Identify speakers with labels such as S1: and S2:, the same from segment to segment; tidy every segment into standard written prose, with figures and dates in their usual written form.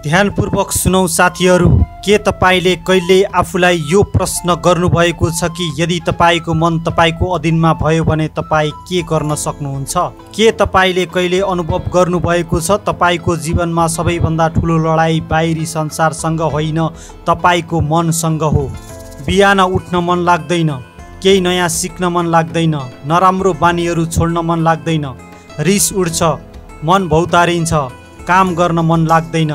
S1: ध्यानपूर्वक सुनौ साथीहरू। के तपाईले कहिले आफूलाई यो प्रश्न गर्नुभएको छ कि यदि तपाईको मन तपाईको अधीनमा भयो भने तपाई के गर्न सक्नुहुन्छ? के तपाईले कहिले अनुभव गर्नुभएको छ तपाईको जीवनमा सबैभन्दा ठुलो लडाई बाहिरी संसारसँग होइन, तपाईको मनसँग हो? बिहान उठ्न मन लाग्दैन, केही नयाँ सिक्न मन लाग्दैन, नराम्रो बानीहरू छोड्न मन लाग्दैन, रिस उठ्छ, मन भौतारिन्छ, काम गर्न मन लाग्दैन,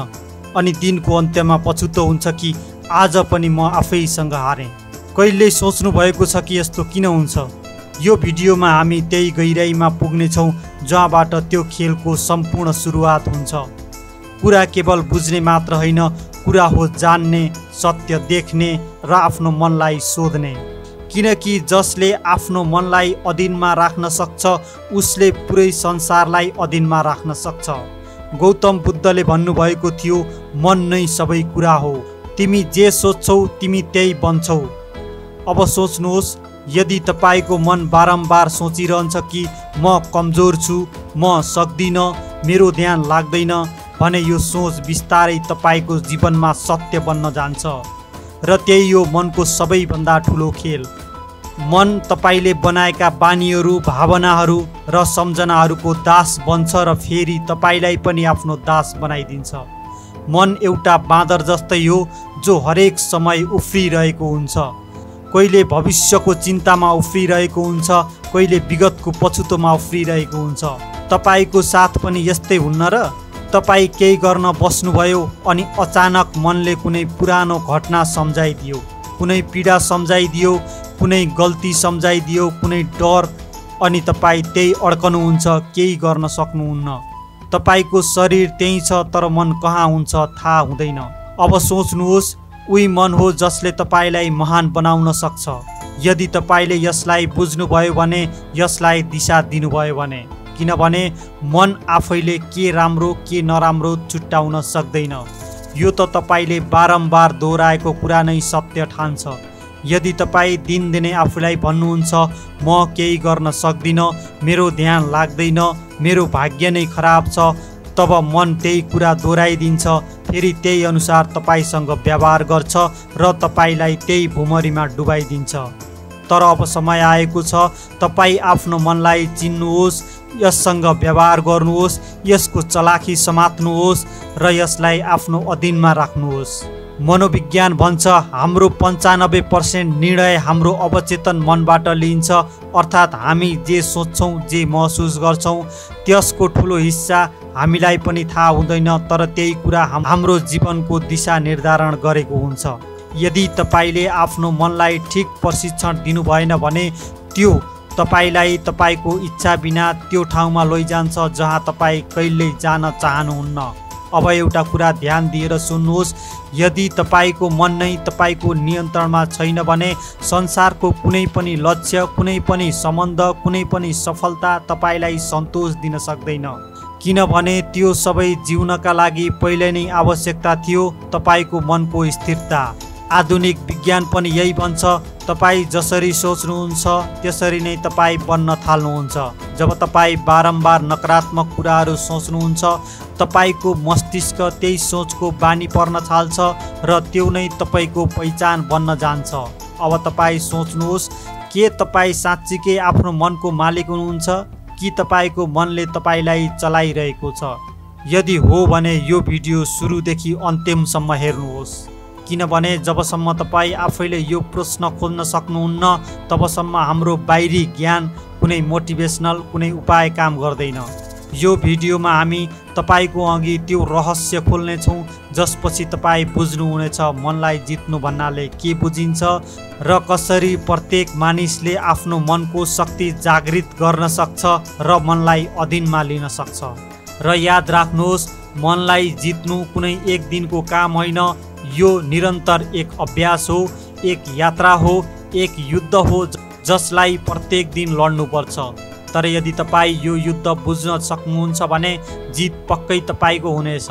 S1: अनि दिनको अन्त्यमा पछुतो हुन्छ कि आज पनि म आफैसँग हारेँ। कहिले सोच्नु भएको छ कि यस्तो किन हुन्छ? यो भिडियोमा हामी त्यही गहिराइमा पुग्नेछौँ जहाँबाट त्यो खेलको सम्पूर्ण सुरुवात हुन्छ। कुरा केवल बुझ्ने मात्र होइन, कुरा हो जान्ने, सत्य देख्ने र आफ्नो मनलाई सोध्ने। किनकि जसले आफ्नो मनलाई अधीनमा राख्न सक्छ उसले पुरै संसारलाई अधीनमा राख्न सक्छ। गौतम बुद्धले भन्नुभएको थियो, मन नै सबै कुरा हो, तिमी जे सोच्छौ तिमी त्यही बन्छौ। अब सोच्नुहोस्, यदि तपाईको मन बारम्बार सोचिरहन्छ कि म कमजोर छु, म सक्दिनँ, मेरो ध्यान लाग्दैन भने यो सोच बिस्तारै तपाईको जीवनमा सत्य बन्न जान्छ र त्यही हो मनको सबैभन्दा ठुलो खेल। मन तपाईले बनाएका बानीहरू, भावनाहरू र सम्झनाहरूको दास बन्छ र फेरि तपाईलाई पनि आफ्नो दास बनाइदिन्छ। मन एउटा बाँदर जस्तै हो जो हरेक समय उफ्रिरहेको हुन्छ। कहिले भविष्यको चिन्तामा उफ्रिरहेको हुन्छ, कहिले विगतको पछुतोमा उफ्रिरहेको हुन्छ। तपाईको साथ पनि यस्तै हुन्न र? तपाई केही गर्न बस्नुभयो अनि अचानक मनले कुनै पुरानो घटना सम्झाइदियो, कुनै पीडा सम्झाइदियो, कुनै गल्ती सम्झाइदियो, कुनै डर, अनि तपाई त्यही अड्कनुहुन्छ, केही गर्न सक्नुहुन्न। तपाईको शरीर त्यही छ तर मन कहाँ हुन्छ थाहा हुँदैन। अब सोच्नुहोस्, उही मन हो जसले तपाईलाई महान बनाउन सक्छ यदि तपाईले यसलाई बुझ्नुभयो भने, यसलाई दिशा दिनुभयो भने। किनभने मन आफैले के राम्रो के नराम्रो छुट्याउन सक्दैन। यो त तपाईले बारम्बार दोहोऱ्याएको कुरा नै सत्य ठान्छ। यदि तपाई दिनदिनै आफूलाई भन्नुहुन्छ म केही गर्न सक्दिनँ, मेरो ध्यान लाग्दैन, मेरो भाग्य नै खराब छ, तब मन त्यही कुरा दोहोऱ्याइदिन्छ, फेरि त्यही अनुसार तपाईसँग व्यवहार गर्छ र तपाईलाई त्यही भुमरीमा डुबाइदिन्छ। तर अब समय आएको छ, तपाई आफ्नो मनलाई चिन्नुहोस्, यससँग व्यवहार गर्नुहोस्, यसको चलाखी समात्नुहोस् र यसलाई आफ्नो अधीनमा राख्नुहोस्। मनोविज्ञान भन्छ हाम्रो 95% निर्णय हाम्रो अवचेतन मनबाट लिन्छ, अर्थात् हामी जे सोच्छौँ, जे महसुस गर्छौँ त्यसको ठुलो हिस्सा हामीलाई पनि थाहा हुँदैन, तर त्यही कुरा हाम्रो जीवनको दिशा निर्धारण गरेको हुन्छ। यदि तपाईले आफ्नो मनलाई ठिक प्रशिक्षण दिनु भएन भने त्यो तपाईलाई तपाईको इच्छा बिना त्यो ठाउँमा लैजान्छ जहाँ तपाईँ कहिल्यै जान चाहनुहुन्न। अब एउटा कुरा ध्यान दिएर सुन्नुहोस्, यदि तपाईको मन नै तपाईको नियन्त्रणमा छैन भने संसारको कुनै पनि लक्ष्य, कुनै पनि सम्बन्ध, कुनै पनि सफलता तपाईलाई सन्तोष दिन सक्दैन। किनभने त्यो सबै जिउनका लागि पहिले नै आवश्यकता थियो तपाईको मनको स्थिरता। आधुनिक विज्ञान पनि यही भन्छ, तपाई जसरी सोच्नुहुन्छ त्यसरी नै तपाई बन्न थाल्नुहुन्छ। जब तपाई बारम्बार नकारात्मक कुराहरू सोच्नुहुन्छ, तपाईको मस्तिष्क त्यही सोचको बानी पर्न थाल्छ र त्यो नै तपाईको पहिचान बन्न जान्छ। अब तपाई सोच्नुहोस्, के तपाई साँच्चीकै आफ्नो मनको मालिक हुनुहुन्छ कि तपाईको मनले तपाईलाई चलाइरहेको छ? यदि हो भने यो भिडियो सुरुदेखि अन्तिमसम्म हेर्नुहोस्। किनभने जबसम्म तपाई आफैले यो प्रश्न खोज्न सक्नुहुन्न तबसम्म हाम्रो बाहिरी ज्ञान, कुनै मोटिभेसनल, कुनै उपाय काम गर्दैन। यो भिडियोमा हामी तपाईको अघि त्यो रहस्य खोल्नेछौँ जसपछि तपाई बुझ्नुहुनेछ मनलाई जित्नु भन्नाले के बुझिन्छ र कसरी प्रत्येक मानिसले आफ्नो मनको शक्ति जागृत गर्न सक्छ र मनलाई अधीनमा लिन सक्छ। र याद राख्नुहोस्, मनलाई जित्नु कुनै एक दिनको काम होइन, यो निरन्तर एक अभ्यास हो, एक यात्रा हो, एक युद्ध हो जसलाई प्रत्येक दिन लड्नुपर्छ। तर यदि तपाई यो युद्ध बुझ्न सक्नुहुन्छ भने जित पक्कै तपाईको हुनेछ।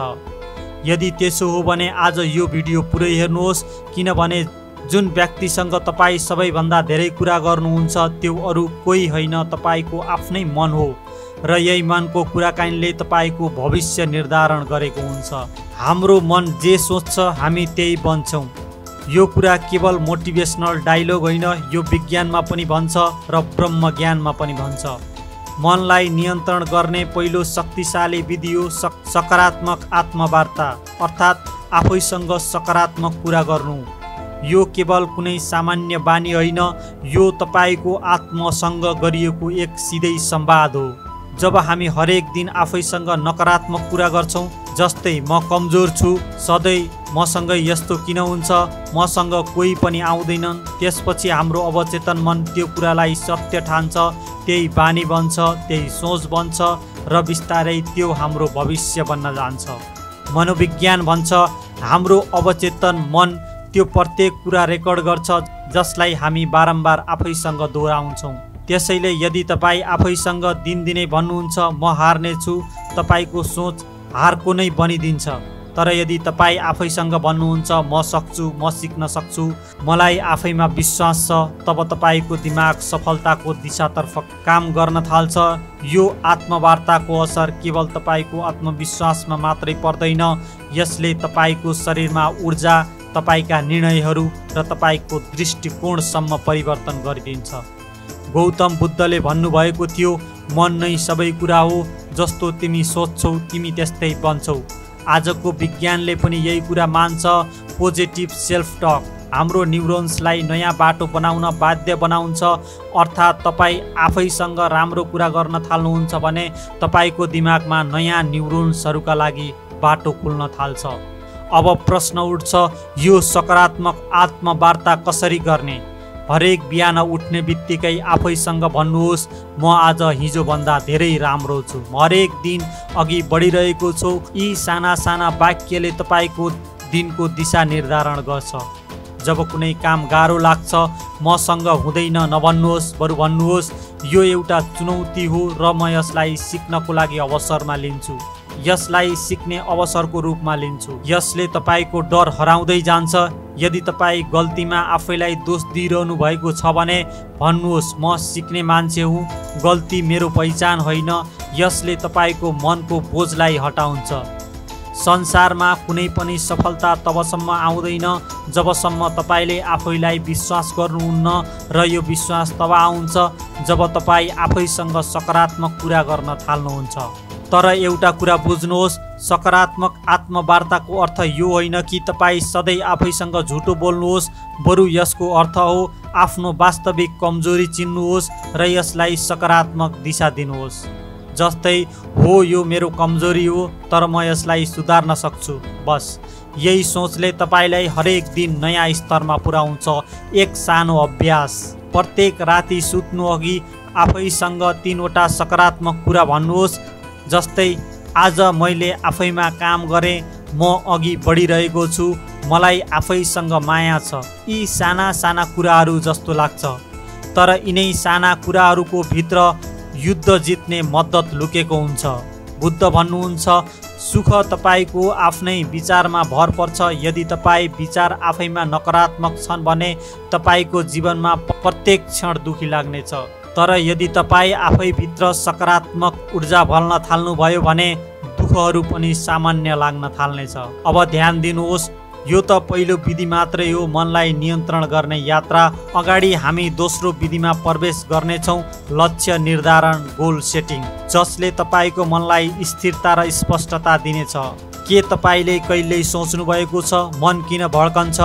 S1: यदि त्यसो हो भने आज यो भिडियो पुरै हेर्नुहोस्, किनभने जुन व्यक्तिसँग तपाई सबैभन्दा धेरै कुरा गर्नुहुन्छ त्यो अरू कोही होइन, तपाईको आफ्नै मन हो। र यही मनको कुराकानीले तपाईको भविष्य निर्धारण गरेको हुन्छ। हाम्रो मन जे सोच्छ हामी त्यही बन्छौँ। यो कुरा केवल मोटिभेसनल डायलग होइन, यो विज्ञानमा पनि भन्छ र ब्रह्म ज्ञानमा पनि भन्छ। मनलाई नियन्त्रण गर्ने पहिलो शक्तिशाली विधि हो सकारात्मक आत्मवार्ता, अर्थात् आफैसँग सकारात्मक कुरा गर्नु। यो केवल कुनै सामान्य बानी होइन, यो तपाईको आत्मसँग गरिएको एक सिधै संवाद हो। जब हामी हरेक दिन आफैसँग नकारात्मक कुरा गर्छौँ, जस्तै म कमजोर छु, सधैँ मसँगै यस्तो किन हुन्छ, मसँग कोही पनि आउँदैनन्, त्यसपछि हाम्रो अवचेतन मन त्यो कुरालाई सत्य ठान्छ, त्यही बानी बन्छ, त्यही सोच बन्छ र बिस्तारै त्यो हाम्रो भविष्य बन्न जान्छ। मनोविज्ञान भन्छ हाम्रो अवचेतन मन त्यो प्रत्येक कुरा रेकर्ड गर्छ जसलाई हामी बारम्बार आफैसँग दोहोऱ्याउँछौँ। त्यसैले यदि तपाईँ आफैसँग दिनदिनै भन्नुहुन्छ म हार्नेछु, तपाईँको सोच हारको नै बनिदिन्छ। तर यदि तपाईँ आफैसँग भन्नुहुन्छ म सक्छु, म सिक्न सक्छु, मलाई आफैमा विश्वास छ, तब तपाईँको दिमाग सफलताको दिशातर्फ काम गर्न थाल्छ। यो आत्मवार्ताको असर केवल तपाईँको आत्मविश्वासमा मात्रै पर्दैन, यसले तपाईँको शरीरमा ऊर्जा, तपाईँका निर्णयहरू र तपाईँको दृष्टिकोणसम्म परिवर्तन गरिदिन्छ। गौतम बुद्धले भन्नुभएको थियो, मन नै सबै कुरा हो, जस्तो तिमी सोच्छौ तिमी त्यस्तै बन्छौ। आजको विज्ञानले पनि यही कुरा मान्छ। पोजिटिभ सेल्फ टक हाम्रो न्युरोन्सलाई नयाँ बाटो बनाउन बाध्य बनाउँछ। अर्थात् तपाईँ आफैसँग राम्रो कुरा गर्न थाल्नुहुन्छ भने तपाईँको दिमागमा नयाँ न्युरोन्सहरूका लागि बाटो खुल्न थाल्छ। अब प्रश्न उठ्छ, यो सकारात्मक आत्मवार्ता कसरी गर्ने? हरेक बिहान उठ्ने बित्तिकै आफैसँग भन्नुहोस् म आज हिजोभन्दा धेरै राम्रो छु, म हरेक दिन अघि बढिरहेको छु। यी साना साना वाक्यले तपाईँको दिनको दिशा निर्धारण गर्छ। जब कुनै काम गाह्रो लाग्छ मसँग हुँदैन नभन्नुहोस्, बरु भन्नुहोस् यो एउटा चुनौती हो र म यसलाई सिक्नको लागि अवसरमा लिन्छु, यसलाई सिक्ने अवसरको रूपमा लिन्छु। यसले तपाईँको डर हराउँदै जान्छ। यदि तपाईँ गल्तीमा आफैलाई दोष दिइरहनु भएको छ भने भन्नुहोस् म सिक्ने मान्छे हुँ, गल्ती मेरो पहिचान होइन। यसले तपाईँको मनको बोझलाई हटाउँछ। संसारमा कुनै पनि सफलता तबसम्म आउँदैन जबसम्म तपाईँले आफैलाई विश्वास गर्नुहुन्न, र यो विश्वास तब आउँछ जब तपाईँ आफैसँग सकारात्मक कुरा गर्न थाल्नुहुन्छ। तर एउटा कुरा बुझ्नुहोस्, सकारात्मक आत्मवार्ताको अर्थ यो होइन कि तपाईँ सधैँ आफैसँग झुटो बोल्नुहोस्, बरु यसको अर्थ हो आफ्नो वास्तविक कमजोरी चिन्नुहोस् र यसलाई सकारात्मक दिशा दिनुहोस्। जस्तै हो यो मेरो कमजोरी हो तर म यसलाई सुधार्न सक्छु, बस यही सोचले तपाईँलाई हरेक दिन नयाँ स्तरमा पुर्याउँछ। एक सानो अभ्यास, प्रत्येक राति सुत्नु अघि आफैसँग 3वटा सकारात्मक कुरा भन्नुहोस्। जस्तै आज मैले आफैमा काम गरेँ, म अघि बढिरहेको छु, मलाई आफैसँग माया छ। यी साना साना कुराहरू जस्तो लाग्छ, तर यिनै साना कुराहरूको भित्र युद्ध जित्ने मद्दत लुकेको हुन्छ। बुद्ध भन्नुहुन्छ सुख तपाईँको आफ्नै विचारमा भर पर्छ। यदि तपाईँ विचार आफैमा नकारात्मक छन् भने तपाईँको जीवनमा प्रत्येक क्षण दुखी लाग्नेछ। तर यदि तपाईँ आफैभित्र सकारात्मक ऊर्जा भल्न थाल्नुभयो भने दुःखहरू पनि सामान्य लाग्न थाल्नेछ। अब ध्यान दिनुहोस्, यो त पहिलो विधि मात्रै हो, मनलाई नियन्त्रण गर्ने यात्रा। अगाडि हामी दोस्रो विधिमा प्रवेश गर्नेछौँ, लक्ष्य निर्धारण, गोल सेटिङ, जसले तपाईँको मनलाई स्थिरता र स्पष्टता दिनेछ। के तपाईँले कहिल्यै सोच्नु भएको छ मन किन भड्कन्छ?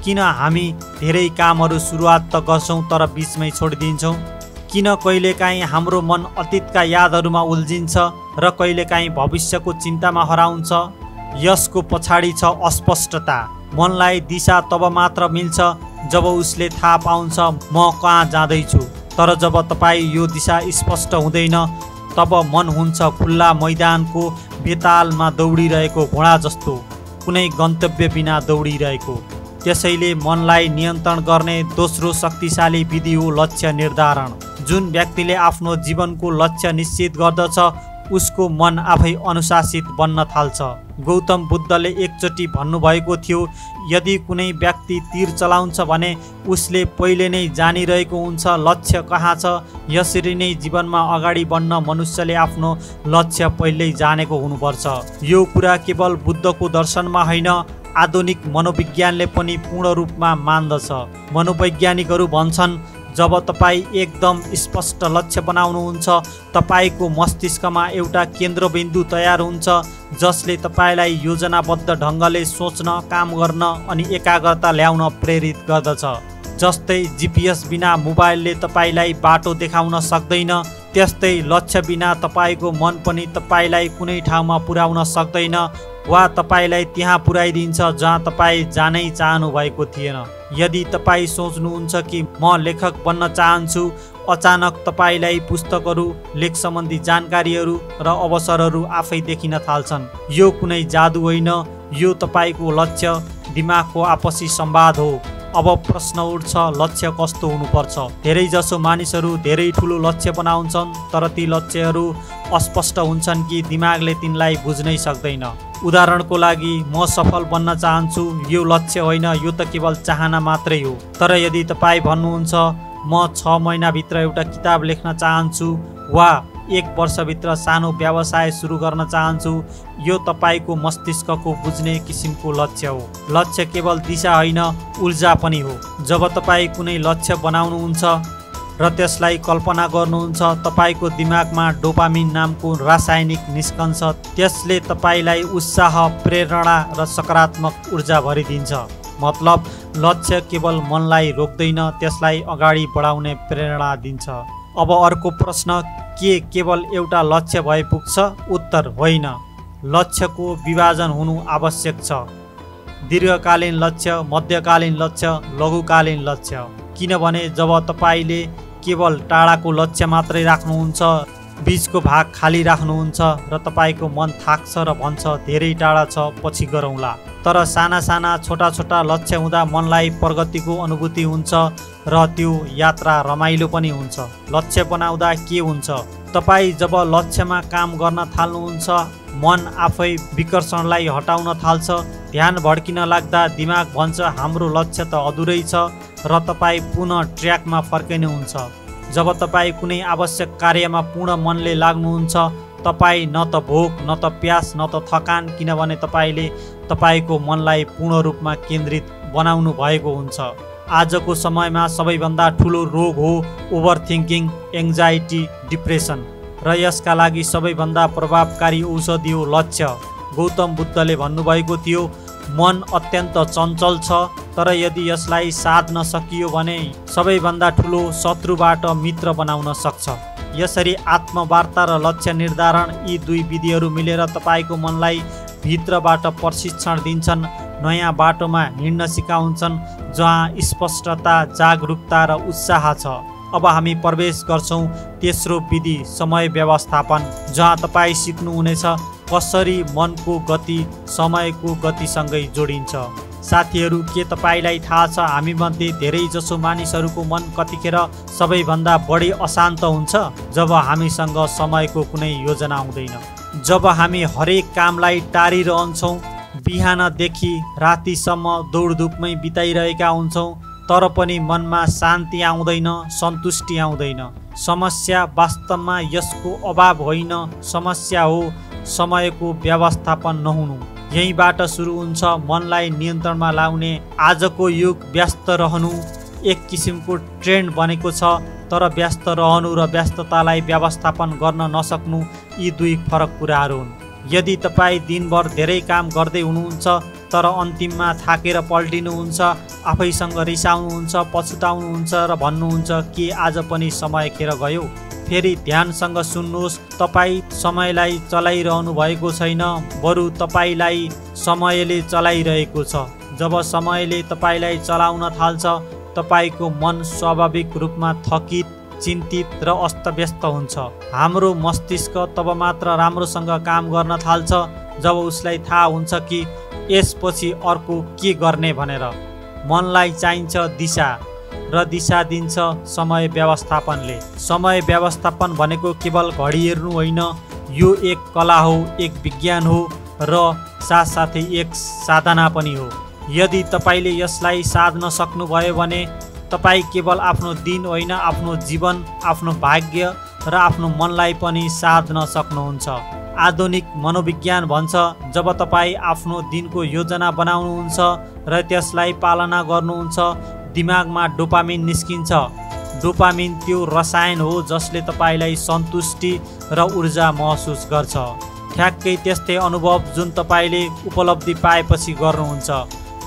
S1: किन हामी धेरै कामहरू सुरुवात त गर्छौँ तर बिचमै छोडिदिन्छौँ? किन कहिलेकाहीँ हाम्रो मन अतीतका यादहरूमा उल्झिन्छ र कहिलेकाहीँ भविष्यको चिन्तामा हराउँछ? यसको पछाडि छ अस्पष्टता। मनलाई दिशा तब मात्र मिल्छ जब उसले थाहा पाउँछ म कहाँ जाँदैछु। तर जब तपाईँ यो दिशा स्पष्ट हुँदैन तब मन हुन्छ खुल्ला मैदानको बेतालमा दौडिरहेको घोडा जस्तो, कुनै गन्तव्य बिना दौडिरहेको। त्यसैले मनलाई नियन्त्रण गर्ने दोस्रो शक्तिशाली विधि हो लक्ष्य निर्धारण। जुन व्यक्तिले आफ्नो जीवनको लक्ष्य निश्चित गर्दछ उसको मन आफै अनुशासित बन्न थाल्छ। गौतम बुद्धले एकचोटि भन्नुभएको थियो, यदि कुनै व्यक्ति तीर चलाउँछ भने उसले पहिले नै जानिरहेको हुन्छ लक्ष्य कहाँ छ। यसरी नै जीवनमा अगाडि बढ्न मनुष्यले आफ्नो लक्ष्य पहिल्यै जानेको हुनुपर्छ। यो कुरा केवल बुद्धको दर्शनमा होइन, आधुनिक मनोविज्ञानले पनि पूर्ण रूपमा मान्दछ। मनोवैज्ञानिकहरू भन्छन्, जब तपाईँ एकदम स्पष्ट लक्ष्य बनाउनुहुन्छ, तपाईँको मस्तिष्कमा एउटा केन्द्रबिन्दु तयार हुन्छ जसले तपाईँलाई योजनाबद्ध ढङ्गले सोच्न, काम गर्न अनि एकाग्रता ल्याउन प्रेरित गर्दछ। जस्तै जिपिएस बिना मोबाइलले तपाईँलाई बाटो देखाउन सक्दैन, त्यस्तै लक्ष्य बिना तपाईँको मन पनि तपाईँलाई कुनै ठाउँमा पुर्याउन सक्दैन वा तपाईँलाई त्यहाँ पुर्याइदिन्छ जहाँ तपाईँ जानै चाहनु भएको थिएन। यदि तपाईँ सोच्नुहुन्छ कि म लेखक बन्न चाहन्छु, अचानक तपाईँलाई पुस्तकहरू, लेख सम्बन्धी जानकारीहरू र अवसरहरू आफै देखिन थाल्छन्। यो कुनै जादु होइन, यो तपाईँको लक्ष्य दिमागको आपसी संवाद हो। अब प्रश्न उठ्छ, लक्ष्य कस्तो हुनुपर्छ? धेरैजसो मानिसहरू धेरै ठुलो लक्ष्य बनाउँछन्, तर ती लक्ष्यहरू अस्पष्ट हुन्छन् कि दिमागले तिनलाई बुझ्नै सक्दैन। उदाहरणको लागि, म सफल बन्न चाहन्छु, यो लक्ष्य होइन, यो त केवल चाहना मात्रै हो। तर यदि तपाईँ भन्नुहुन्छ म 6 महिनाभित्र एउटा किताब लेख्न चाहन्छु वा 1 वर्षभित्र सानो व्यवसाय सुरु गर्न चाहन्छु, यो तपाईँको मस्तिष्कको बुझ्ने किसिमको लक्ष्य हो। लक्ष्य केवल दिशा होइन, ऊर्जा पनि हो। जब तपाईँ कुनै लक्ष्य बनाउनुहुन्छ र त्यसलाई कल्पना गर्नुहुन्छ, तपाईँको दिमागमा डोपामिन नामको रासायनिक निस्कन्छ। त्यसले तपाईँलाई उत्साह, प्रेरणा र सकारात्मक ऊर्जा भरिदिन्छ। मतलब लक्ष्य केवल मनलाई रोक्दैन, त्यसलाई अगाडि बढाउने प्रेरणा दिन्छ। अब अर्को प्रश्न, के केवल एउटा लक्ष्य भए पुग्छ? उत्तर होइन। लक्ष्यको विभाजन हुनु आवश्यक छ। दीर्घकालीन लक्ष्य, मध्यकालीन लक्ष्य, लघुकालीन लक्ष्य। किनभने जब तपाईँले केवल टाढाको लक्ष्य मात्रै राख्नुहुन्छ, बीचको भाग खाली राख्नुहुन्छ र तपाईँको मन थाक्छ र भन्छ धेरै टाढा छ, पछि गरौँला। तर साना साना छोटा छोटा लक्ष्य हुँदा मनलाई प्रगतिको अनुभूति हुन्छ र त्यो यात्रा रमाइलो पनि हुन्छ। लक्ष्य बनाउँदा के हुन्छ? तपाईँ जब लक्ष्यमा काम गर्न थाल्नुहुन्छ, मन आफै विकर्षणलाई हटाउन थाल्छ। ध्यान भड्किन लाग्दा दिमाग भन्छ हाम्रो लक्ष्य त अधुरै छ र तपाईँ पुनः ट्र्याकमा फर्किनुहुन्छ। जब तपाईँ कुनै आवश्यक कार्यमा पूर्ण मनले लाग्नुहुन्छ, तपाईँ न त भोक, न त प्यास, न त थकान, किनभने तपाईँले तपाईँको मनलाई पूर्ण रूपमा केन्द्रित बनाउनु भएको हुन्छ। आजको समयमा सबैभन्दा ठुलो रोग हो ओभर थिङ्किङ, एङ्जाइटी, डिप्रेसन र यसका लागि सबैभन्दा प्रभावकारी औषधि हो लक्ष्य। गौतम बुद्धले भन्नुभएको थियो, मन अत्यन्त चञ्चल छ, तर यदि यसलाई साध्न सकियो भने सबैभन्दा ठुलो शत्रुबाट मित्र बनाउन सक्छ। यसरी आत्मवार्ता र लक्ष्य निर्धारण, यी दुई विधिहरू मिलेर तपाईँको मनलाई भित्रबाट प्रशिक्षण दिन्छन्, नयाँ बाटोमा हिँड्न सिकाउँछन् जहाँ स्पष्टता, जागरुकता र उत्साह छ। अब हामी प्रवेश गर्छौँ तेस्रो विधि, समय व्यवस्थापन, जहाँ तपाईँ सिक्नुहुनेछ कसरी मनको गति समयको गतिसँगै जोडिन्छ। साथीहरू, के तपाईँलाई थाहा छ हामीमध्ये धेरैजसो मानिसहरूको मन कतिखेर सबैभन्दा बढी अशान्त हुन्छ? जब हामीसँग समयको कुनै योजना हुँदैन, जब हामी हरेक कामलाई टारिरहन्छौँ, बिहानदेखि रातिसम्म दौडधुपमै बिताइरहेका हुन्छौँ, तर पनि मनमा शान्ति आउँदैन, सन्तुष्टि आउँदैन। समस्या वास्तवमा यसको अभाव होइन, समस्या हो समयको व्यवस्थापन नहुनु। यहीँबाट सुरु हुन्छ मनलाई नियन्त्रणमा ल्याउने। आजको युग व्यस्त रहनु एक किसिमको ट्रेन्ड बनेको छ, तर व्यस्त रहनु र व्यस्ततालाई व्यवस्थापन गर्न नसक्नु यी दुई फरक कुराहरू हुन्। यदि तपाईँ दिनभर धेरै काम गर्दै हुनुहुन्छ तर अन्तिममा थाकेर पल्टिनुहुन्छ, आफैसँग रिसाउनुहुन्छ, पछुताउनुहुन्छ र भन्नुहुन्छ कि आज पनि समय खेर गयो, फेरि ध्यानसँग सुन्नुहोस्, तपाईँ समयलाई चलाइरहनु भएको छैन, बरु तपाईँलाई समयले चलाइरहेको छ। जब समयले तपाईँलाई चलाउन थाल्छ, तपाईँको मन स्वाभाविक रूपमा थकित, चिन्तित र अस्तव्यस्त हुन्छ। हाम्रो मस्तिष्क तब मात्र राम्रोसँग काम गर्न थाल्छ जब उसलाई थाहा हुन्छ कि यसपछि अर्को के गर्ने भनेर। मनलाई चाहिन्छ दिशा र दिशा दिन्छ समय व्यवस्थापनले। समय व्यवस्थापन भनेको केवल घडी हेर्नु होइन, यो एक कला हो, एक विज्ञान हो र साथसाथै एक साधना पनि हो। यदि तपाईँले यसलाई साध्न सक्नुभयो भने तपाईँ केवल आफ्नो दिन होइन, आफ्नो जीवन, आफ्नो भाग्य र आफ्नो मनलाई पनि साध्न सक्नुहुन्छ। आधुनिक मनोविज्ञान भन्छ, जब तपाईँ आफ्नो दिनको योजना बनाउनुहुन्छ र त्यसलाई पालना गर्नुहुन्छ, दिमागमा डोपामिन निस्किन्छ। डोपामिन त्यो रसायन हो जसले तपाईँलाई सन्तुष्टि र ऊर्जा महसुस गर्छ। ठ्याक्कै त्यस्तै अनुभव जुन तपाईँले उपलब्धि पाएपछि गर्नुहुन्छ।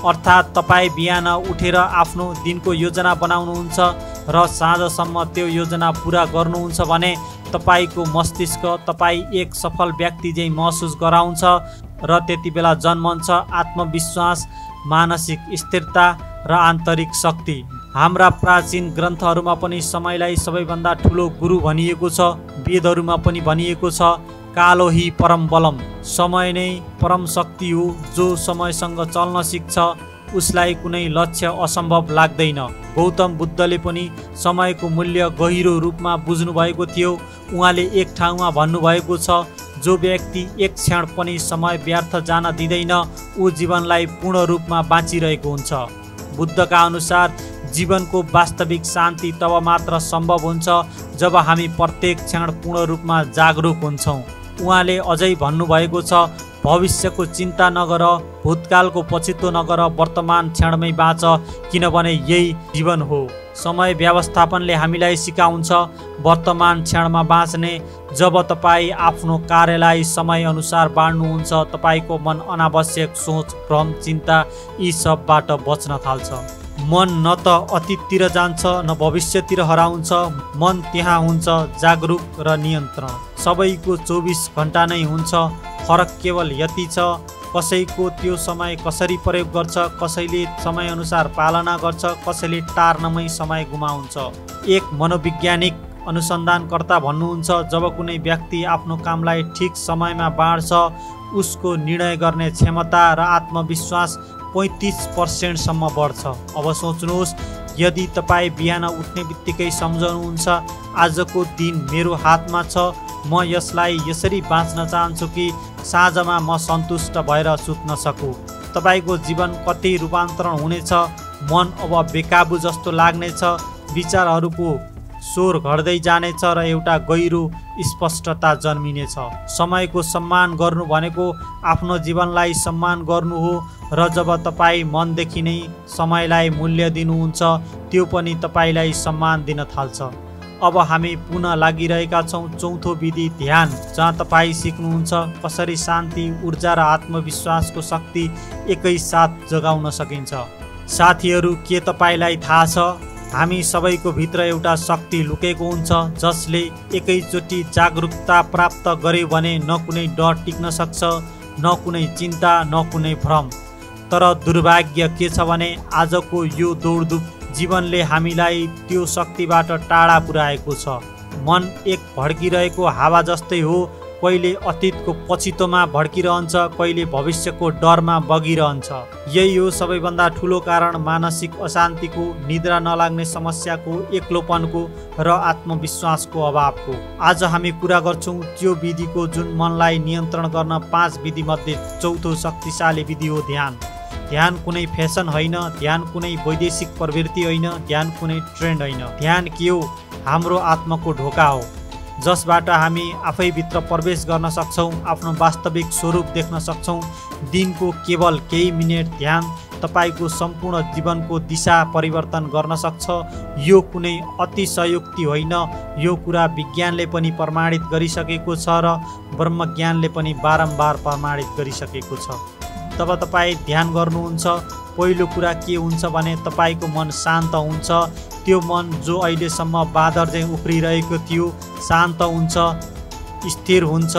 S1: अर्थात् तपाईँ बिहान उठेर आफ्नो दिनको योजना बनाउनुहुन्छ र साँझसम्म त्यो योजना पुरा गर्नुहुन्छ भने तपाईँको मस्तिष्क तपाईँ एक सफल व्यक्ति झैँ महसुस गराउँछ र त्यति बेला जन्मन्छ आत्मविश्वास, मानसिक स्थिरता र आन्तरिक शक्ति। हाम्रा प्राचीन ग्रन्थहरूमा पनि समयलाई सबैभन्दा ठुलो गुरु भनिएको छ। वेदहरूमा पनि भनिएको छ, कालो ही परम बलम। समय नै परम शक्ति हो। जो समयसँग चल्न सिक्छ उसलाई कुनै लक्ष्य असम्भव लाग्दैन। गौतम बुद्धले पनि समयको मूल्य गहिरो रूपमा बुझ्नु भएको थियो। उहाँले एक ठाउँमा भन्नुभएको छ, जो व्यक्ति एक क्षण पनि समय व्यर्थ जान दिँदैन ऊ जीवनलाई पूर्ण रूपमा बाँचिरहेको हुन्छ। बुद्धका अनुसार जीवनको वास्तविक शान्ति तब मात्र सम्भव हुन्छ जब हामी प्रत्येक क्षण पूर्ण रूपमा जागरुक हुन्छौँ। उहाँले अझै भन्नुभएको छ, भविष्यको चिन्ता नगर, भूतकालको पछितो नगर, वर्तमान क्षणमै बाँच, किनभने यही जीवन हो। समय व्यवस्थापनले हामीलाई सिकाउँछ वर्तमान क्षणमा बाँच्ने। जब तपाईँ आफ्नो कार्यलाई समयअनुसार बाँड्नुहुन्छ, तपाईँको मन अनावश्यक सोच, भ्रम, चिन्ता यी सबबाट बच्न थाल्छ। मन न त अतीततिर जान्छ न भविष्यतिर हराउँछ। मन त्यहाँ हुन्छ जागरुक र नियन्त्रण। सबैको 24 घण्टा नै हुन्छ। फरक केवल यति छ, कसैको त्यो समय कसरी प्रयोग गर्छ, कसैले समयअनुसार पालना गर्छ, कसैले टार्नमै समय गुमाउँछ। एक मनोवैज्ञानिक अनुसन्धानकर्ता भन्नुहुन्छ, जब कुनै व्यक्ति आफ्नो कामलाई ठिक समयमा बाँड्छ उसको निर्णय गर्ने क्षमता र आत्मविश्वास 35% सम्म बढ्छ। अब सोच्नुहोस्, यदि तपाईँ बिहान उठ्ने बित्तिकै सम्झनुहुन्छ आजको दिन मेरो हातमा छ, म यसलाई यसरी बाँच्न चाहन्छु कि साँझमा म सन्तुष्ट भएर सुत्न सकूँ, तपाईँको जीवन कति रूपान्तरण हुनेछ। मन अब बेकाबु जस्तो लाग्नेछ, विचारहरूको स्वर घट्दै जानेछ र एउटा गहिरो स्पष्टता जन्मिनेछ। समयको सम्मान गर्नु भनेको आफ्नो जीवनलाई सम्मान गर्नु हो र जब तपाईँ मनदेखि नै समयलाई मूल्य दिनुहुन्छ त्यो पनि तपाईँलाई सम्मान दिन थाल्छ। अब हामी पुनः लागिरहेका छौँ चौथो विधि ध्यान, जहाँ तपाईँ सिक्नुहुन्छ कसरी शान्ति, ऊर्जा र आत्मविश्वासको शक्ति एकैसाथ जगाउन सकिन्छ। साथीहरू, के तपाईँलाई थाहा छ, हामी सबैको भित्र एउटा शक्ति लुकेको हुन्छ जसले एकैचोटि जागरुकता प्राप्त गर्यो भने न कुनै डर टिक्न सक्छ, न कुनै चिन्ता, न कुनै भ्रम। तर दुर्भाग्य के छ भने आजको यो दौडधुप जीवनले हामीलाई त्यो शक्तिबाट टाढा पुर्याएको छ। मन एक भड्किरहेको हावा जस्तै हो, कहिले अतीतको पछितोमा भड्किरहन्छ, कहिले भविष्यको डरमा बगिरहन्छ। यही हो सबैभन्दा ठुलो कारण मानसिक अशान्तिको, निद्रा नलाग्ने समस्याको, एक्लोपनको र आत्मविश्वासको अभावको। आज हामी कुरा गर्छौँ त्यो विधिको जुन मनलाई नियन्त्रण गर्न 5 विधि मध्ये चौथो शक्तिशाली विधि हो ध्यान। ध्यान कुनै फेसन होइन, ध्यान कुनै वैदेशिक प्रवृत्ति होइन, ध्यान कुनै ट्रेन्ड होइन। ध्यान के हो? हाम्रो आत्माको ढोका हो जसबाट हामी आफैभित्र प्रवेश गर्न सक्छौँ, आफ्नो वास्तविक स्वरूप देख्न सक्छौँ। दिनको केवल केही मिनट ध्यान तपाईँको सम्पूर्ण जीवनको दिशा परिवर्तन गर्न सक्छ। यो कुनै अतिशयोक्ति होइन, यो कुरा विज्ञानले पनि प्रमाणित गरिसकेको छ र ब्रह्मज्ञानले पनि बारम्बार प्रमाणित गरिसकेको छ। तब तपाईँ ध्यान गर्नुहुन्छ, पहिलो कुरा के हुन्छ भने तपाईँको मन शान्त हुन्छ। त्यो मन जो अहिलेसम्म बादर चाहिँ उफ्रिरहेको थियो शान्त हुन्छ, स्थिर हुन्छ।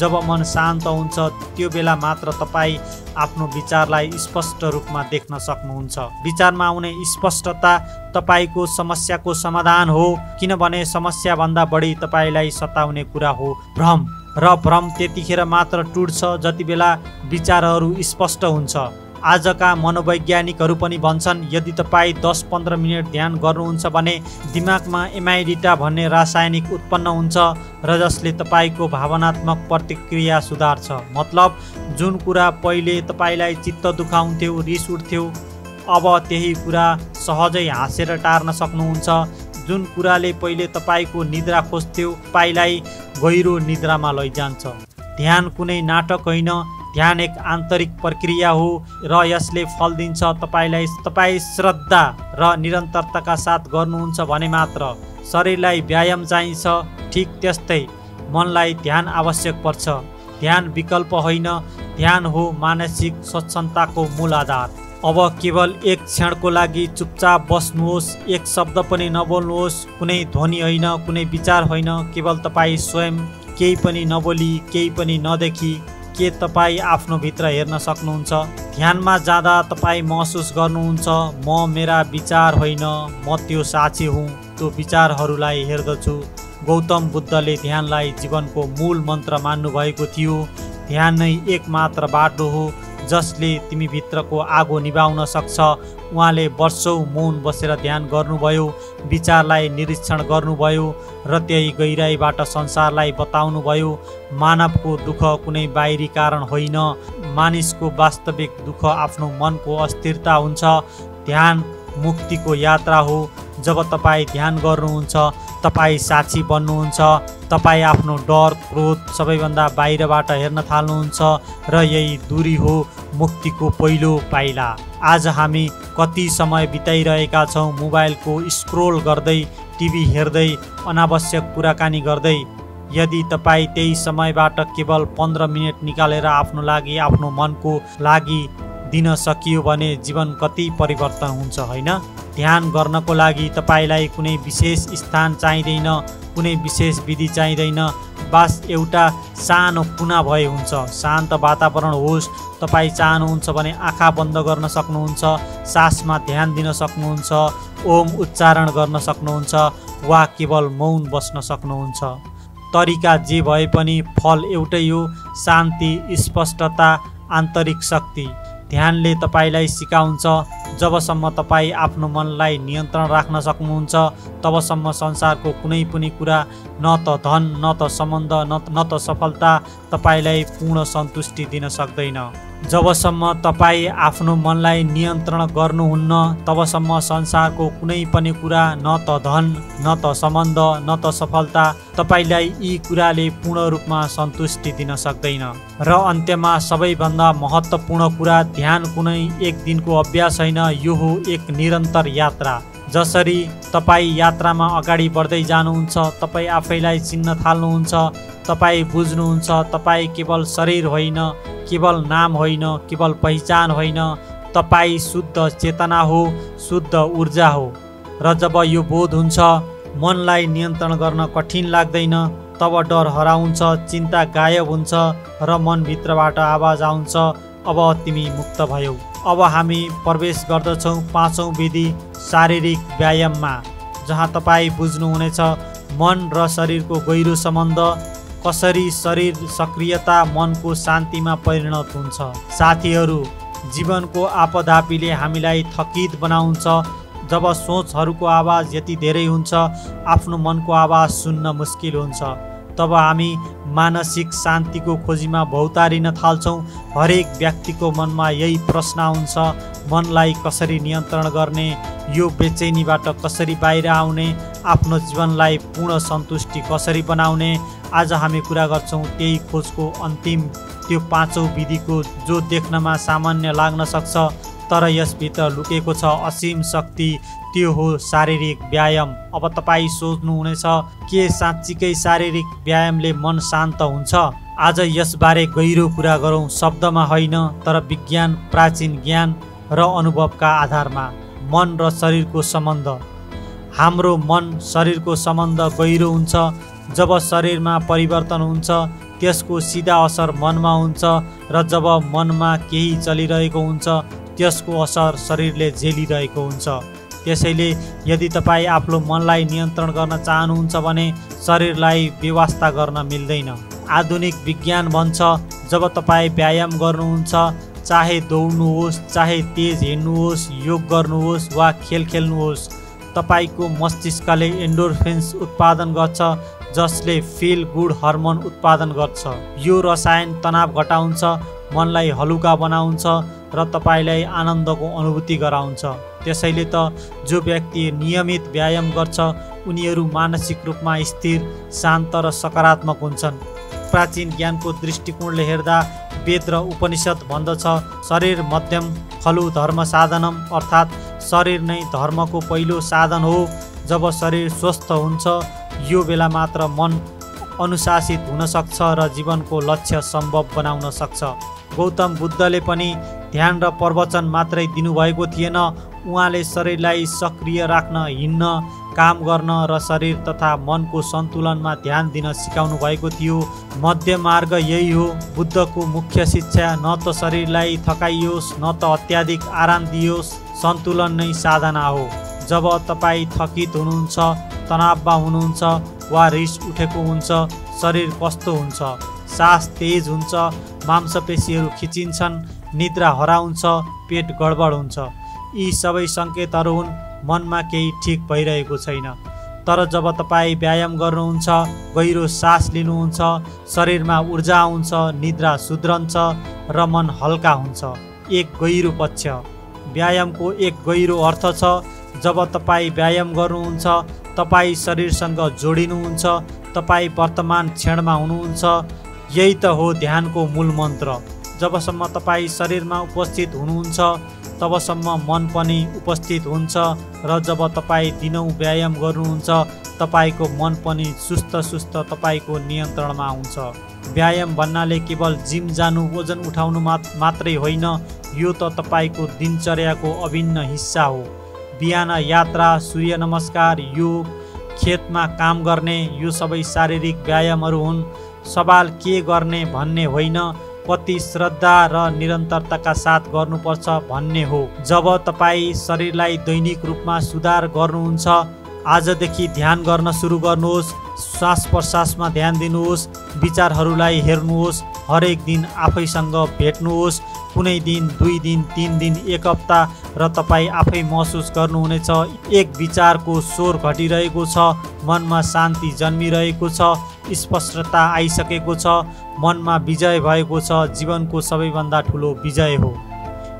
S1: जब मन शान्त हुन्छ त्यो बेला मात्र तपाईँ आफ्नो विचारलाई स्पष्ट रूपमा देख्न सक्नुहुन्छ। विचारमा आउने स्पष्टता तपाईँको समस्याको समाधान हो, किनभने समस्याभन्दा बढी तपाईँलाई सताउने कुरा हो भ्रम। र भ्रम त्यतिखेर मात्र टुट्छ जति बेला विचारहरू स्पष्ट हुन्छ। आजका मनोवैज्ञानिकहरू पनि भन्छन् यदि तपाईँ 10-15 मिनट ध्यान गर्नुहुन्छ भने दिमागमा एमाइडिटा भन्ने रासायनिक उत्पन्न हुन्छ र जसले तपाईँको भावनात्मक प्रतिक्रिया सुधार्छ। मतलब जुन कुरा पहिले तपाईँलाई चित्त दुखाउँथ्यो, रिस उठ्थ्यो, अब त्यही कुरा सहजै हाँसेर टार्न सक्नुहुन्छ। जुन कुराले पहिले तपाईँको निद्रा खोज्थ्यो तपाईँलाई गहिरो निद्रामा लैजान्छ। ध्यान कुनै नाटक होइन, ध्यान एक आन्तरिक प्रक्रिया हो र यसले फल दिन्छ तपाईलाई। तपाईँ श्रद्धा र निरन्तरताका साथ गर्नुहुन्छ भने मात्र। शरीरलाई व्यायाम चाहिन्छ, ठिक त्यस्तै मनलाई ध्यान आवश्यक पर्छ। ध्यान विकल्प होइन, ध्यान हो मानसिक स्वच्छताको मूल आधार। अब केवल एक क्षणको लागि चुपचाप बस्नुहोस्, एक शब्द पनि नबोल्नुहोस्, कुनै ध्वनि होइन, कुनै विचार होइन, केवल तपाईँ स्वयं, केही पनि नबोली, केही पनि नदेखी। के तपाईँ आफ्नो भित्र हेर्न सक्नुहुन्छ? ध्यानमा जाँदा तपाईँ महसुस गर्नुहुन्छ म मेरा विचार होइन, म त्यो साक्षी हुँ, त्यो विचारहरूलाई हेर्दछु। गौतम बुद्धले ध्यानलाई जीवनको मूल मन्त्र मान्नुभएको थियो। ध्यान नै एकमात्र बाटो हो जसले तिमी भित्रको आगो निभाउन सक्छ। उहाँले वर्षौं मौन बसेर ध्यान गर्नुभयो, विचारलाई निरीक्षण गर्नुभयो र त्यही गहिराईबाट संसारलाई बताउनुभयो। मानवको दुःख कुनै बाहिरी कारण होइन, मानिसको वास्तविक दुःख आफ्नो मनको अस्थिरता हुन्छ। ध्यान मुक्तिको यात्रा हो। जब तपाईँ ध्यान गर्नुहुन्छ तपाईँ साक्षी बन्नुहुन्छ। तपाईँ आफ्नो डर, क्रोध सबैभन्दा बाहिरबाट हेर्न थाल्नुहुन्छ र यही दूरी हो मुक्तिको पहिलो पाइला। आज हामी कति समय बिताइरहेका छौँ मोबाइलको स्क्रोल गर्दै, टिभी हेर्दै, अनावश्यक कुराकानी गर्दै। यदि तपाईँ त्यही समयबाट केवल 15 मिनट निकालेर आफ्नो लागि, आफ्नो मनको लागि दिन सकियो भने जीवन कति परिवर्तन हुन्छ, होइन? ध्यान गर्नको लागि तपाईँलाई कुनै विशेष स्थान चाहिँदैन, कुनै विशेष विधि चाहिँदैन। बस एउटा सानो कुना भए हुन्छ। शान्त वातावरण होस्। तपाईँ चाहनुहुन्छ भने आँखा बन्द गर्न सक्नुहुन्छ, सासमा ध्यान दिन सक्नुहुन्छ, ओम उच्चारण गर्न सक्नुहुन्छ वा केवल मौन बस्न सक्नुहुन्छ। तरिका जे भए पनि फल एउटै हो, शान्ति, स्पष्टता, आन्तरिक शक्ति। ध्यानले तपाईँलाई सिकाउँछ जबसम्म तपाईँ आफ्नो मनलाई नियन्त्रण राख्न सक्नुहुन्छ तबसम्म संसारको कुनै पनि कुरा, न त धन, न त सम्बन्ध, न त सफलता तपाईँलाई पूर्ण सन्तुष्टि दिन सक्दैन। जबसम्म तपाईँ आफ्नो मनलाई नियन्त्रण गर्नुहुन्न तबसम्म संसारको कुनै पनि कुरा, न त धन, न त सम्बन्ध, न त सफलता तपाईँलाई यी कुराले पूर्ण रूपमा सन्तुष्टि दिन सक्दैन। र अन्त्यमा सबैभन्दा महत्त्वपूर्ण कुरा, ध्यान कुनै एक दिनको अभ्यास होइन, यो हो एक निरन्तर यात्रा। जसरी तपाईँ यात्रामा अगाडि बढ्दै जानुहुन्छ तपाईँ आफैलाई चिन्न थाल्नुहुन्छ, तपाईँ बुझ्नुहुन्छ तपाईँ केवल शरीर होइन, केवल नाम होइन, केवल पहिचान होइन, तपाईँ शुद्ध चेतना हो, शुद्ध ऊर्जा हो। र जब यो बोध हुन्छ मनलाई नियन्त्रण गर्न कठिन लाग्दैन, तब डर हराउँछ, चिन्ता गायब हुन्छ र मनभित्रबाट आवाज आउँछ, अब तिमी मुक्त भयौ। अब हामी प्रवेश गर्दछौँ 5औं विधि शारीरिक व्यायाममा, जहाँ तपाईँ बुझ्नुहुनेछ मन र शरीरको गहिरो सम्बन्ध, कसरी शरीर सक्रियता मनको शान्तिमा परिणत हुन्छ। साथीहरू, जीवनको आपदापीले हामीलाई थकित बनाउँछ। जब सोचहरूको आवाज यति धेरै हुन्छ आफ्नो मनको आवाज सुन्न मुस्किल हुन्छ, तब हामी मानसिक शान्तिको खोजीमा भौतारिन थाल्छौँ। हरेक व्यक्तिको मनमा यही प्रश्न आउँछ, मनलाई कसरी नियन्त्रण गर्ने, यो बेचैनीबाट कसरी बाहिर आउने, आफ्नो जीवनलाई पूर्ण सन्तुष्टि कसरी बनाउने। आज हामी कुरा गर्छौँ त्यही खोजको अन्तिम, त्यो 5औं विधिको, जो देख्नमा सामान्य लाग्न सक्छ तर यसभित्र लुकेको छ असीम शक्ति। त्यो हो शारीरिक व्यायाम। अब तपाईँ सोच्नुहुनेछ के साँच्चीकै शारीरिक व्यायामले मन शान्त हुन्छ? आज यसबारे गहिरो कुरा गरौँ, शब्दमा होइन तर विज्ञान, प्राचीन ज्ञान र अनुभवका आधारमा। मन र शरीरको सम्बन्ध। हाम्रो मन शरीरको सम्बन्ध गहिरो हुन्छ। जब शरीरमा परिवर्तन हुन्छ त्यसको सिधा असर मनमा हुन्छ र जब मनमा केही चलिरहेको हुन्छ त्यसको असर शरीरले झेलिरहेको हुन्छ। त्यसैले यदि तपाईँ आफ्नो मनलाई नियन्त्रण गर्न चाहनुहुन्छ भने शरीरलाई बेवास्ता गर्न मिल्दैन। आधुनिक विज्ञान भन्छ जब तपाईँ व्यायाम गर्नुहुन्छ चाहे दौड्नुहोस्, चाहे तेज हिँड्नुहोस्, योग गर्नुहोस् वा खेल खेल्नुहोस्, तपाईको मस्तिष्कले एन्डोर्फिन्स उत्पादन गर्छ जसले फिल गुड हर्मोन उत्पादन गर्छ। यो रसायन तनाव घटाउँछ, मनलाई हलुका बनाउँछ र तपाईलाई आनन्दको अनुभूति गराउँछ। त्यसैले त जो व्यक्ति नियमित व्यायाम गर्छ उनीहरू मानसिक रूपमा स्थिर, शान्त र सकारात्मक हुन्छन्। प्राचीन ज्ञानको दृष्टिकोणले हेर्दा वेद र उपनिषद भन्दछ शरीर मध्यम खलु धर्म साधनम, अर्थात् शरीर नै धर्मको पहिलो साधन हो। जब शरीर स्वस्थ हुन्छ यो बेला मात्र मन अनुशासित हुन सक्छ र जीवनको लक्ष्य सम्भव बनाउन सक्छ। गौतम बुद्धले पनि ध्यान र प्रवचन मात्रै दिनुभएको थिएन, उहाँले शरीरलाई सक्रिय राख्न, हिँड्न, काम गर्न र शरीर तथा मनको सन्तुलनमा ध्यान दिन सिकाउनु भएको थियो। मध्य मार्ग यही हो। बुद्धको मुख्य शिक्षा न त शरीरलाई थकाइयोस् न त अत्याधिक आराम दियोस्, सन्तुलन नै साधना हो। जब तपाईँ थकित हुनुहुन्छ, तनावमा हुनुहुन्छ वा रिस उठेको हुन्छ, शरीर कस्तो हुन्छ? सास तेज हुन्छ, मांसपेशीहरू खिचिन्छन्, निद्रा हराउँछ, पेट गडबड हुन्छ। यी सबै सङ्केतहरू हुन् मनमा केही ठिक भइरहेको छैन। तर जब तपाईँ व्यायाम गर्नुहुन्छ, गहिरो सास लिनुहुन्छ, शरीरमा ऊर्जा आउँछ, निद्रा सुध्रन्छ र मन हल्का हुन्छ। एक गहिरो पक्ष। व्यायामको एक गहिरो अर्थ छ। जब तपाईँ व्यायाम गर्नुहुन्छ तपाईँ शरीरसँग जोडिनुहुन्छ, तपाईँ वर्तमान क्षणमा हुनुहुन्छ। यही त हो ध्यानको मूल मन्त्र। जबसम्म तपाईँ शरीरमा उपस्थित हुनुहुन्छ तबसम्म मन पनि उपस्थित हुन्छ र जब तपाईँ दिनौँ व्यायाम गर्नुहुन्छ तपाईँको मन पनि सुस्त तपाईँको नियन्त्रणमा हुन्छ। व्यायाम भन्नाले केवल जिम जानु, वजन उठाउनु मात्रै होइन, यो त तपाईँको दिनचर्याको अभिन्न हिस्सा हो। बिहान यात्रा, सूर्य नमस्कार, योग, खेतमा काम गर्ने, यो सबै शारीरिक व्यायामहरू हुन्। सवाल के गर्ने भन्ने होइन, कति श्रद्धा र निरन्तरताका साथ गर्नुपर्छ भन्ने हो। जब तपाईँ शरीरलाई दैनिक रूपमा सुधार गर्नुहुन्छ, आजदेखि ध्यान गर्न सुरु गर्नुहोस्, श्वास प्रश्वासमा ध्यान दिनुहोस्, विचारहरूलाई हेर्नुहोस्, हरेक दिन आफैसँग भेट्नुहोस्, कुनै दिन, 2 दिन, 3 दिन, 1 हप्ता र तपाईँ आफै महसुस गर्नुहुनेछ एक विचारको स्वर घटिरहेको छ, मनमा शान्ति जन्मिरहेको छ, स्पष्टता आइसकेको छ, मनमा विजय भएको छ। जीवनको सबैभन्दा ठुलो विजय हो।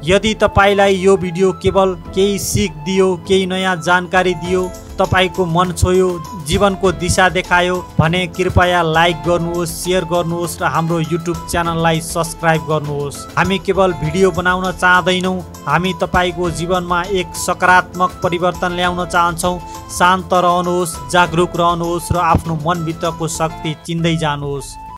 S1: यदि तपाईलाई यो भिडियो केवल केही सिक दियो, केही नयाँ जानकारी दियो, तपाईको मन छोयो, जीवनको दिशा देखायो भने कृपया लाइक गर्नुहोस्, शेयर गर्नुहोस् र हाम्रो युट्युब च्यानललाई सब्स्क्राइब गर्नुहोस्। हामी केवल भिडियो बनाउन चाहदैनौँ, हामी तपाईको जीवनमा एक सकारात्मक परिवर्तन ल्याउन चाहन्छौँ। शान्त रहनुहोस्, जागरुक रहनुहोस् र आफ्नो मनभित्रको शक्ति चिन्दै जानुहोस्।